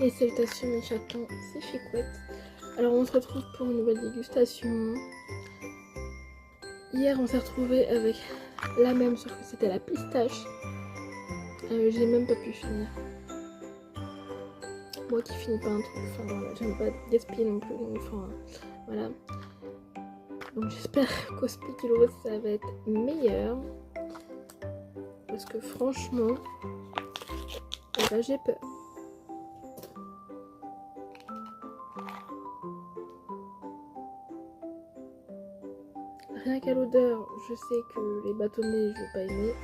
Et salutations mes chatons, c'est Chicouette. Alors on se retrouve pour une nouvelle dégustation. Hier on s'est retrouvé avec la même, sauf que c'était la pistache. J'ai même pas pu finir. Moi qui finis pas un truc, enfin voilà, j'aime pas gaspiller non plus, donc enfin voilà. Donc j'espère qu'au spéculoos ça va être meilleur. Parce que franchement, bah, j'ai peur. Rien qu'à l'odeur, je sais que les bâtonnets, je vais pas aimer.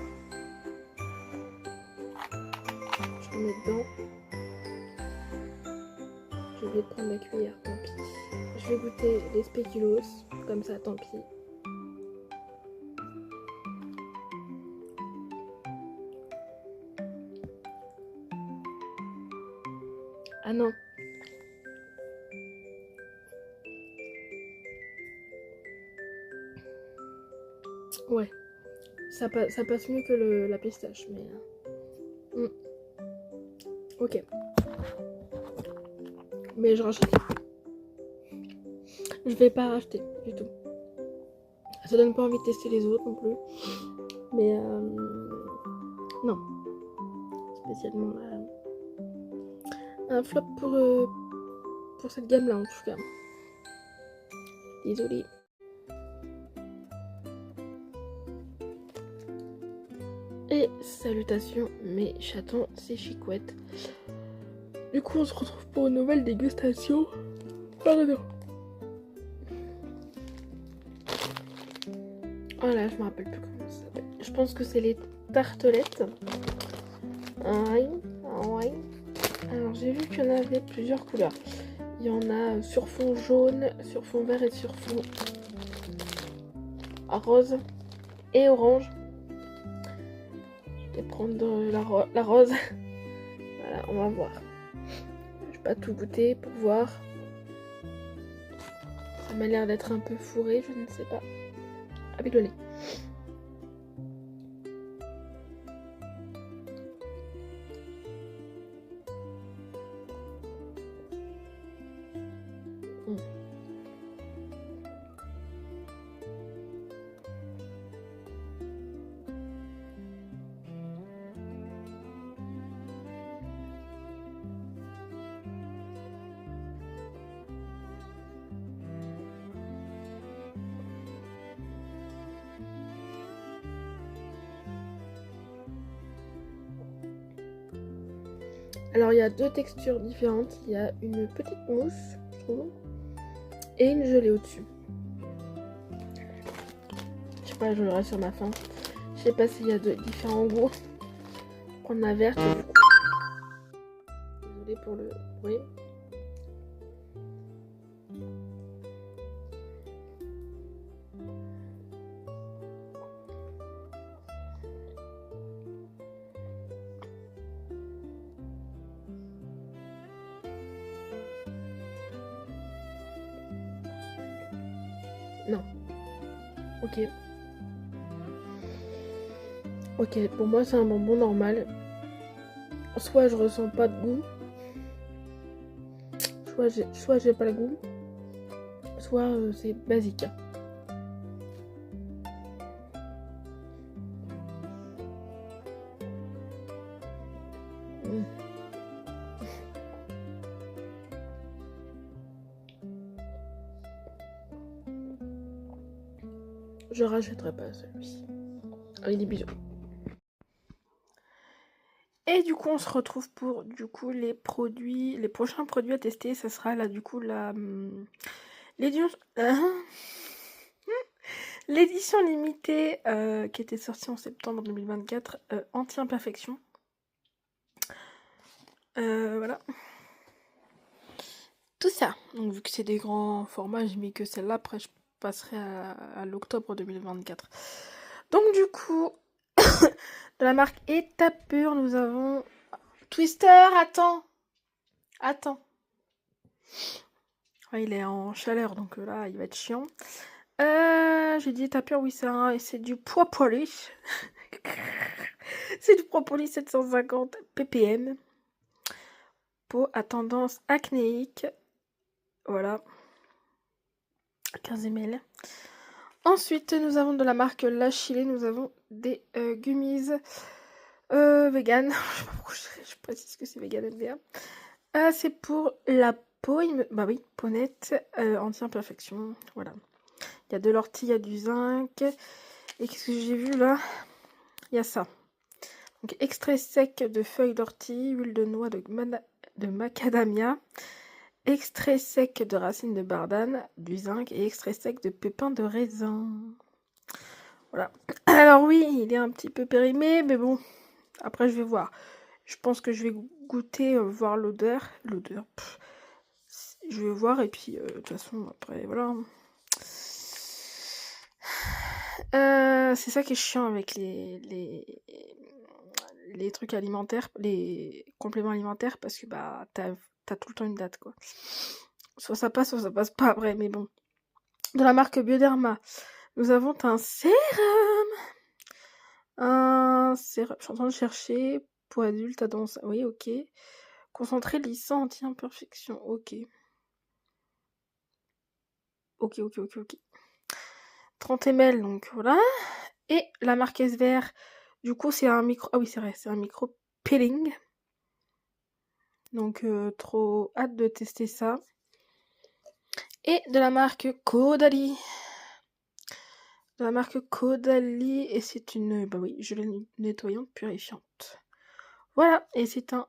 Je remets dedans. Je vais prendre la cuillère, tant pis. Je vais goûter les spéculoos, comme ça, tant pis. Ah non. Ouais. Ça passe mieux que la pistache, mais... Ok. Mais je rachète. Je vais pas racheter du tout. Ça donne pas envie de tester les autres non plus. Mais non. Spécialement un flop pour cette gamme là en tout cas. Désolée. Et salutations mes chatons, c'est Chicouette. Du coup on se retrouve pour une nouvelle dégustation. Pardon. Voilà, je me rappelle plus comment ça s'appelle. Je pense que c'est les tartelettes. Ouais. Alors j'ai vu qu'il y en avait plusieurs couleurs. Il y en a sur fond jaune, sur fond vert et sur fond rose et orange. Je vais prendre la rose. Voilà, on va voir. Je vais pas tout goûter pour voir. Ça m'a l'air d'être un peu fourré, je ne sais pas. Avec le lait. Alors il y a deux textures différentes. Il y a une petite mousse, je trouve, et une gelée au-dessus. Je sais pas, je l'aurai sur ma faim. Je sais pas s'il y a de différents goûts. Je vais prendre la verte. Désolée pour le bruit. Non. Ok. Ok, pour moi c'est un bonbon normal. Soit je ressens pas de goût, soit j'ai pas le goût, soit c'est basique. Je rachèterai pas celui-ci. Allez, des bisous. Et du coup, on se retrouve pour les prochains produits à tester. Ça sera là du coup l'édition limitée qui était sortie en septembre 2024, anti-imperfection. Voilà. Tout ça. Donc vu que c'est des grands formats, j'ai mis que celle-là. Après, je passerai à l'octobre 2024. Donc du coup, de la marque Étape Pure, nous avons Twister. Attends. Ouais, il est en chaleur, donc là, il va être chiant. J'ai dit Étape Pure, oui, c'est du propolis. C'est du propolis 750 ppm. peau à tendance acnéique. Voilà. 15 ml. Ensuite, nous avons de la marque La Chile, nous avons des gummies vegan. Je précise que c'est vegan MDA. C'est pour la peau, bah oui, peau nette, anti-imperfection. Voilà. Il y a de l'ortie, il y a du zinc. Et qu'est-ce que j'ai vu là? Il y a ça. Donc, extrait sec de feuilles d'ortie, huile de noix de macadamia, extrait sec de racines de bardane, du zinc et extrait sec de pépins de raisin. Voilà. Alors oui, il est un petit peu périmé, mais bon, après je vais voir. Je pense que je vais goûter, voir l'odeur. Je vais voir et puis de toute façon après voilà. C'est ça qui est chiant avec les trucs alimentaires, les compléments alimentaires, parce que bah t'as tout le temps une date quoi. Soit ça passe pas après, mais bon. De la marque Bioderma, nous avons un sérum. Je suis en train de chercher. Pour adulte, tendance. Oui, ok. Concentré lissant anti-imperfection. Ok. Ok. 30 ml, donc voilà. Et la marque SVR, du coup, c'est un micro. Ah oui, c'est vrai, c'est un micro peeling. Donc, trop hâte de tester ça. Et de la marque Caudalie. Et c'est une, bah oui, gelée nettoyante purifiante. Voilà, et c'est un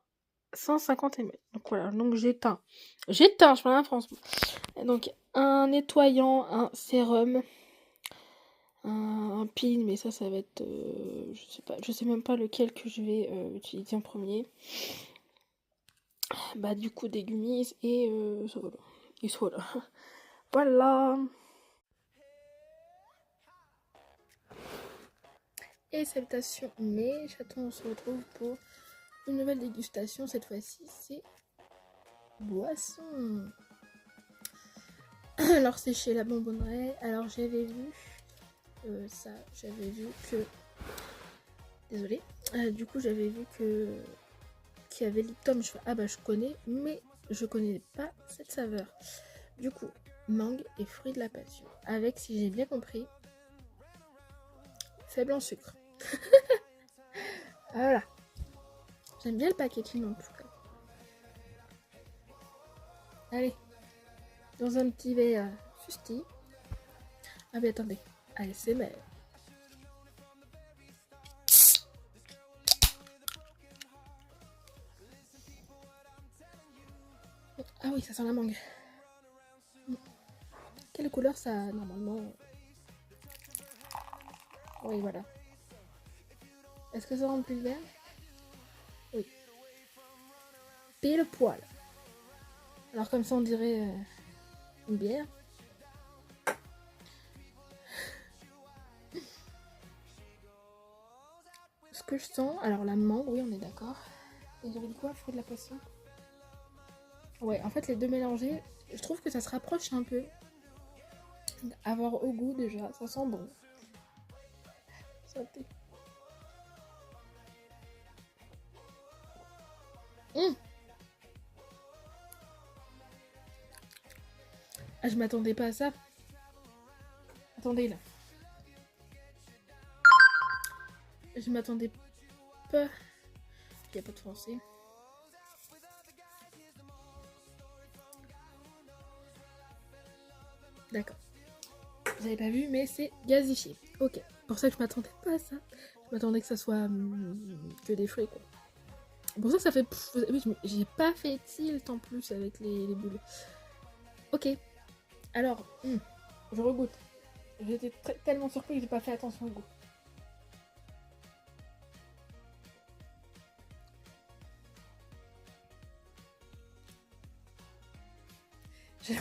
150 ml. Donc voilà, donc j'éteins, je parle en France. Donc un nettoyant, un sérum, un pin, mais ça va être, je sais même pas lequel que je vais utiliser en premier. Bah du coup des gummies et voilà. Voilà. Et salutations mes chatons, on se retrouve pour une nouvelle dégustation. Cette fois-ci c'est boisson. Alors c'est chez La Bonbonnerie. Alors j'avais vu que... Désolée. Du coup j'avais vu que qu'il y avait Lipton. Je fais ah bah je connais, mais je connais pas cette saveur. Du coup, mangue et fruits de la passion. Avec, si j'ai bien compris, faible en sucre. Voilà. J'aime bien le packaging en tout cas. Allez. Dans un petit verre fusti. Ah mais attendez. Allez, c'est mal. Ah oui, ça sent la mangue. Quelle couleur ça a normalement? Oui, voilà. Est-ce que ça remplit le verre? Oui. Pile poil. Alors comme ça on dirait une bière. Ce que je sens, alors la mangue, oui on est d'accord. Et j'avais dit quoi, fruit de la passion? Ouais, en fait les deux mélangés, je trouve que ça se rapproche un peu. Avoir au goût déjà, ça sent bon. Santé. Ah, je m'attendais pas à ça. Attendez là. Je m'attendais pas. Il n'y a pas de français. D'accord. Vous avez pas vu, mais c'est gazifié. Ok. Pour ça que je m'attendais pas à ça. Je m'attendais que ça soit que des fruits quoi. Pour ça que ça fait. Oui, j'ai pas fait tilt en plus avec les bulles. Ok. Alors, je regoute. J'étais tellement surpris que j'ai pas fait attention au goût. Je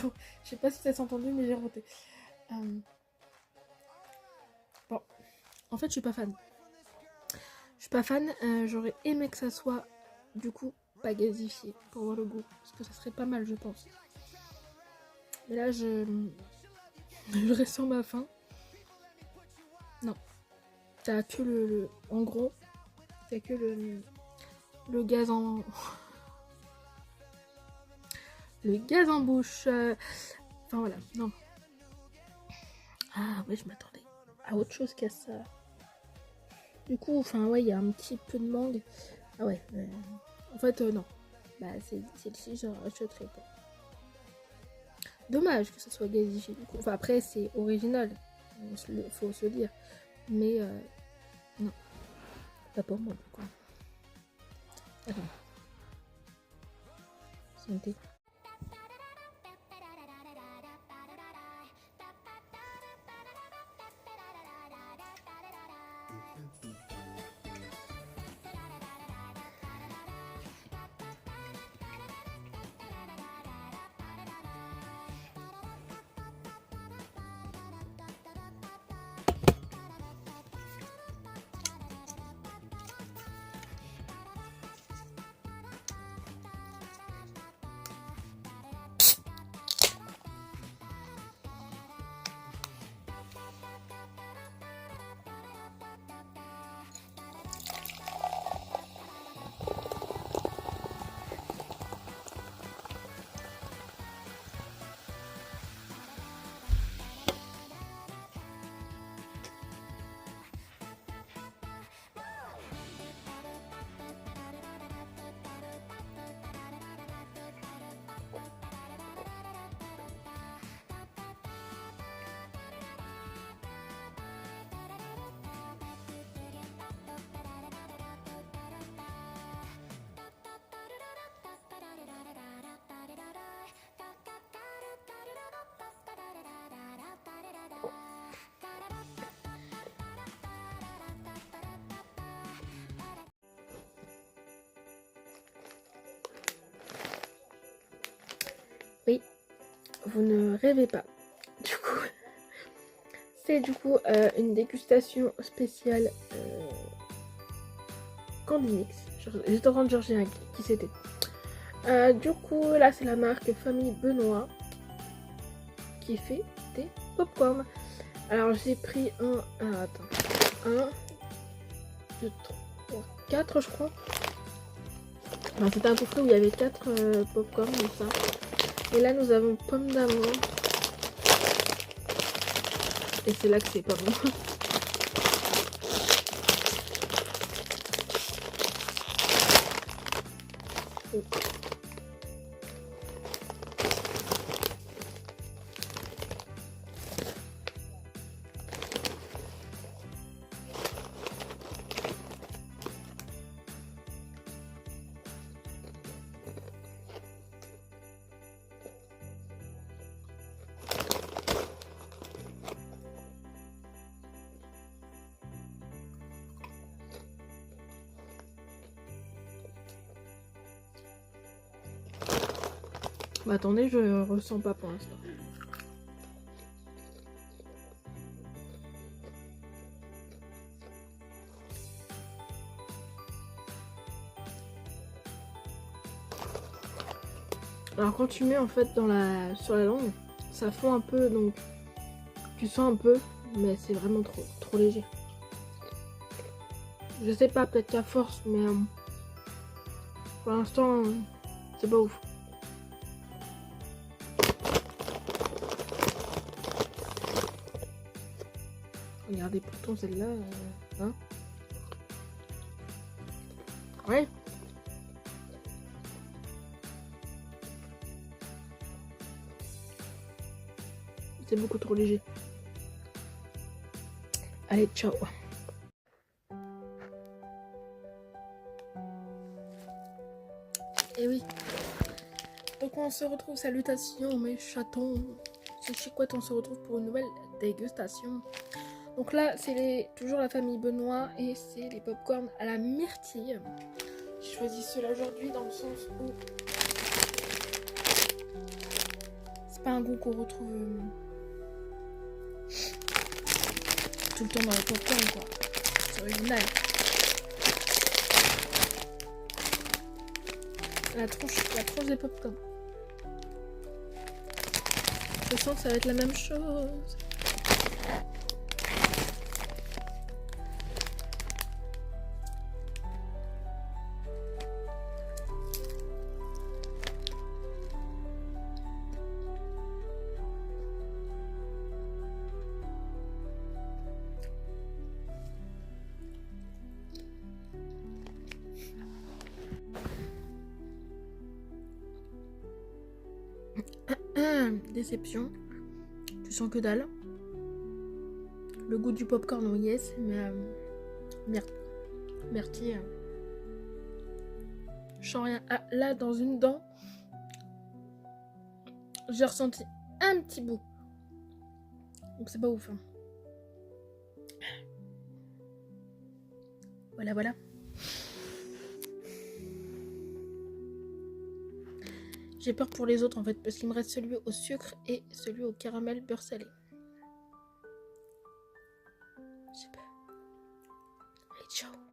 sais pas si ça s'est entendu, mais j'ai roté. Bon, en fait, je suis pas fan. J'aurais aimé que ça soit, du coup, pas gazifié pour voir le goût. Parce que ça serait pas mal, je pense. Mais là, je reste sur ma faim. Non. T'as que en gros, t'as que le gaz en... le gaz en bouche. Enfin voilà, non. Ah ouais, je m'attendais à autre chose qu'à ça. Du coup, enfin ouais, il y a un petit peu de mangue. Ah ouais, en fait non. Bah celle-ci, je rachèterai pas. Dommage que ce soit gazifié du coup. Enfin après, c'est original, faut se le dire. Mais non, pas pour moi du coup. Attends. Santé. Oui, vous ne rêvez pas. Du coup, c'est une dégustation spéciale Candimix. J'étais en train de chercher qui c'était. Du coup, là, c'est la marque Famille Benoît qui fait des popcorn. Alors, j'ai pris attends. 1, 2, 3, 4, je crois. Enfin, c'était un coffret où il y avait 4 popcorn comme ça. Et là, nous avons pomme d'amour. Et c'est là que c'est pas bon. Bah attendez, je ressens pas pour l'instant. Alors quand tu mets en fait sur la langue, ça fond un peu, donc tu sens un peu, mais c'est vraiment trop léger. Je sais pas, peut-être qu'à force, mais pour l'instant, c'est pas ouf. Regardez pourtant celle-là, hein. Ouais. C'est beaucoup trop léger. Allez, ciao. Et oui. Donc on se retrouve, salutations mes chatons. C'est chez quoi on se retrouve pour une nouvelle dégustation. Donc là, c'est toujours la famille Benoît et c'est les popcorn à la myrtille. J'ai choisi ceux-là aujourd'hui dans le sens où c'est pas un goût qu'on retrouve tout le temps dans les popcorn, quoi. C'est original. La tranche des popcorn. Je sens que ça va être la même chose. déception. Tu sens que dalle. Le goût du popcorn, oui, yes, mais myrtille. Je sens rien. Ah, là, dans une dent, j'ai ressenti un petit bout. Donc c'est pas ouf. Hein. Voilà. J'ai peur pour les autres en fait, parce qu'il me reste celui au sucre et celui au caramel beurre salé.